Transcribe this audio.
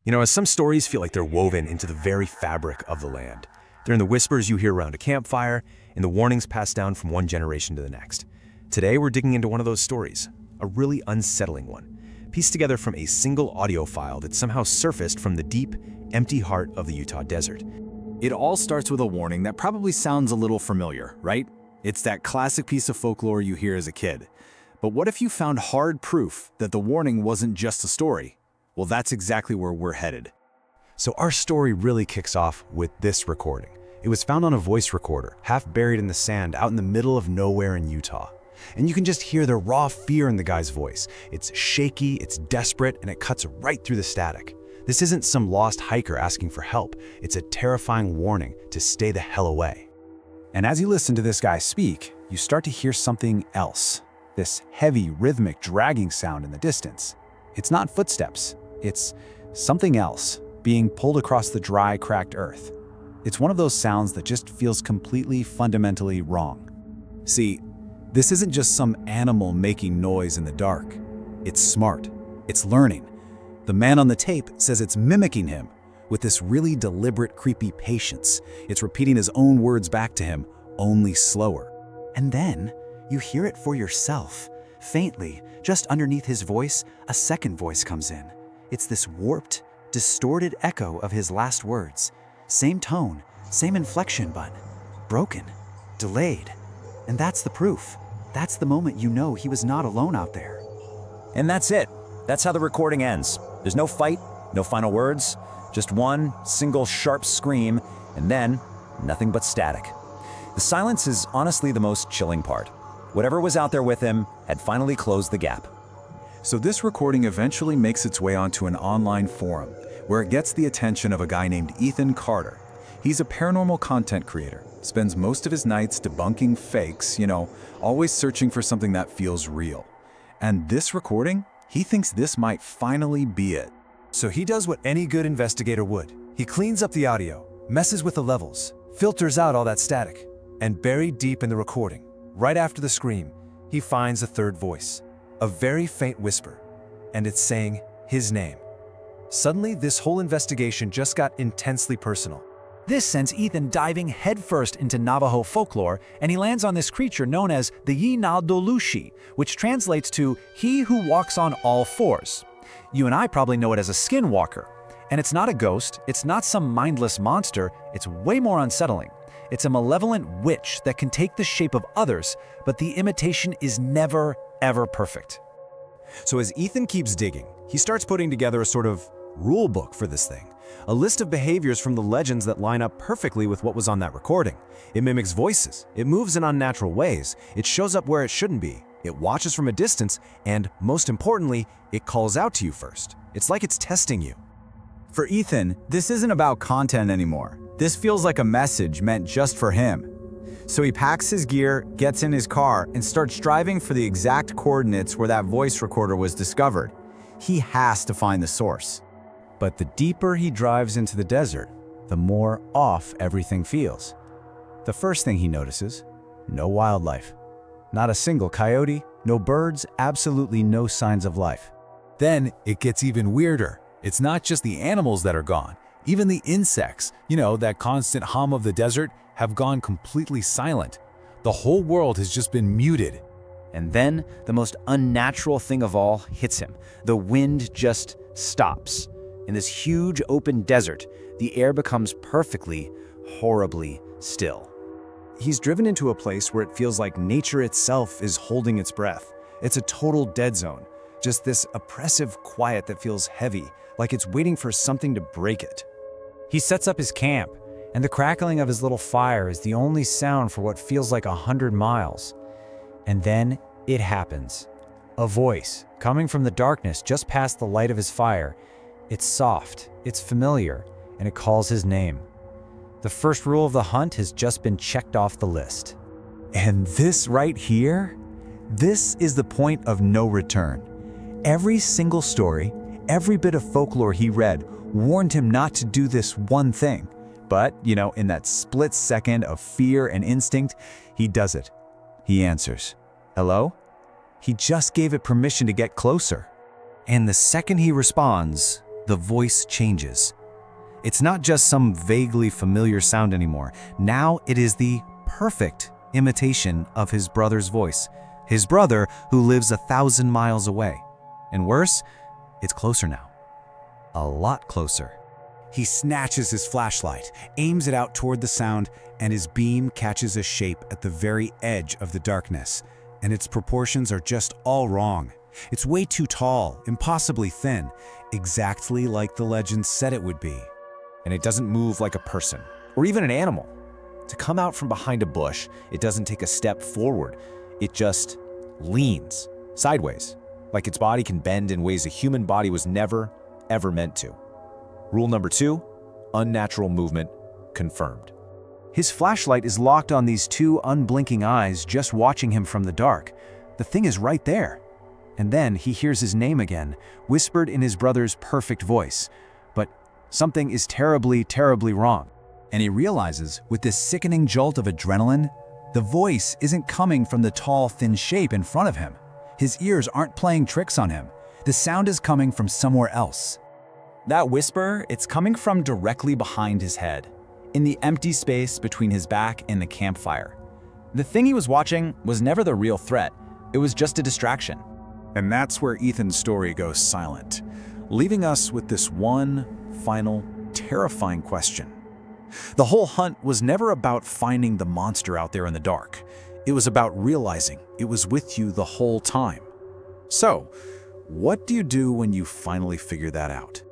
As some stories feel like they're woven into the very fabric of the land. They're in the whispers you hear around a campfire, and the warnings passed down from one generation to the next. Today, we're digging into one of those stories, a really unsettling one, pieced together from a single audio file that somehow surfaced from the deep, empty heart of the Utah desert. It all starts with a warning that probably sounds a little familiar, right? It's that classic piece of folklore you hear as a kid. But what if you found hard proof that the warning wasn't just a story? Well, that's exactly where we're headed. So our story really kicks off with this recording. It was found on a voice recorder, half buried in the sand out in the middle of nowhere in Utah. And you can just hear the raw fear in the guy's voice. It's shaky, it's desperate, and it cuts right through the static. This isn't some lost hiker asking for help. It's a terrifying warning to stay the hell away. And as you listen to this guy speak, you start to hear something else. This heavy, rhythmic, dragging sound in the distance. It's not footsteps. It's something else, being pulled across the dry, cracked earth. It's one of those sounds that just feels completely, fundamentally wrong. See, this isn't just some animal making noise in the dark. It's smart. It's learning. The man on the tape says it's mimicking him with this really deliberate, creepy patience. It's repeating his own words back to him, only slower. And then you hear it for yourself. Faintly, just underneath his voice, a second voice comes in. It's this warped, distorted echo of his last words. Same tone, same inflection, but broken, delayed. And that's the proof. That's the moment you know he was not alone out there. And that's it. That's how the recording ends. There's no fight, no final words, just one single sharp scream, and then nothing but static. The silence is honestly the most chilling part. Whatever was out there with him had finally closed the gap. So this recording eventually makes its way onto an online forum, where it gets the attention of a guy named Ethan Carter. He's a paranormal content creator, spends most of his nights debunking fakes, always searching for something that feels real. And this recording, he thinks this might finally be it. So he does what any good investigator would. He cleans up the audio, messes with the levels, filters out all that static, and buried deep in the recording, right after the scream, he finds a third voice, a very faint whisper, and it's saying his name. Suddenly, this whole investigation just got intensely personal. This sends Ethan diving headfirst into Navajo folklore, and he lands on this creature known as the Yinaldolushi, which translates to he who walks on all fours. You and I probably know it as a Skinwalker. And it's not a ghost, it's not some mindless monster, it's way more unsettling. It's a malevolent witch that can take the shape of others, but the imitation is never, ever perfect. So as Ethan keeps digging, he starts putting together a sort of rule book for this thing. A list of behaviors from the legends that line up perfectly with what was on that recording. It mimics voices, it moves in unnatural ways, it shows up where it shouldn't be, it watches from a distance, and most importantly, it calls out to you first. It's like it's testing you. For Ethan, this isn't about content anymore. This feels like a message meant just for him. So he packs his gear, gets in his car, and starts driving for the exact coordinates where that voice recorder was discovered. He has to find the source. But the deeper he drives into the desert, the more off everything feels. The first thing he notices, no wildlife. Not a single coyote, no birds, absolutely no signs of life. Then it gets even weirder. It's not just the animals that are gone. Even the insects, that constant hum of the desert, have gone completely silent. The whole world has just been muted. And then the most unnatural thing of all hits him. The wind just stops. In this huge open desert, the air becomes perfectly, horribly still. He's driven into a place where it feels like nature itself is holding its breath. It's a total dead zone. Just this oppressive quiet that feels heavy, like it's waiting for something to break it. He sets up his camp, and the crackling of his little fire is the only sound for what feels like 100 miles. And then it happens. A voice, coming from the darkness just past the light of his fire. It's soft, it's familiar, and it calls his name. The first rule of the hunt has just been checked off the list. And this right here, this is the point of no return. Every single story, every bit of folklore he read warned him not to do this one thing. But, in that split second of fear and instinct, he does it. He answers, "Hello?" He just gave it permission to get closer. And the second he responds, the voice changes. It's not just some vaguely familiar sound anymore. Now it is the perfect imitation of his brother's voice. His brother who lives 1,000 miles away. And worse, it's closer now. A lot closer. He snatches his flashlight, aims it out toward the sound, and his beam catches a shape at the very edge of the darkness. And its proportions are just all wrong. It's way too tall, impossibly thin, exactly like the legend said it would be. And it doesn't move like a person, or even an animal. To come out from behind a bush, it doesn't take a step forward. It just leans sideways, like its body can bend in ways a human body was never, ever meant to. Rule number 2, unnatural movement confirmed. His flashlight is locked on these two unblinking eyes just watching him from the dark. The thing is right there. And then he hears his name again, whispered in his brother's perfect voice. But something is terribly, terribly wrong. And he realizes, with this sickening jolt of adrenaline, the voice isn't coming from the tall, thin shape in front of him. His ears aren't playing tricks on him. The sound is coming from somewhere else. That whisper, it's coming from directly behind his head, in the empty space between his back and the campfire. The thing he was watching was never the real threat. It was just a distraction. And that's where Ethan's story goes silent, leaving us with this one final, terrifying question. The whole hunt was never about finding the monster out there in the dark. It was about realizing it was with you the whole time. So, what do you do when you finally figure that out?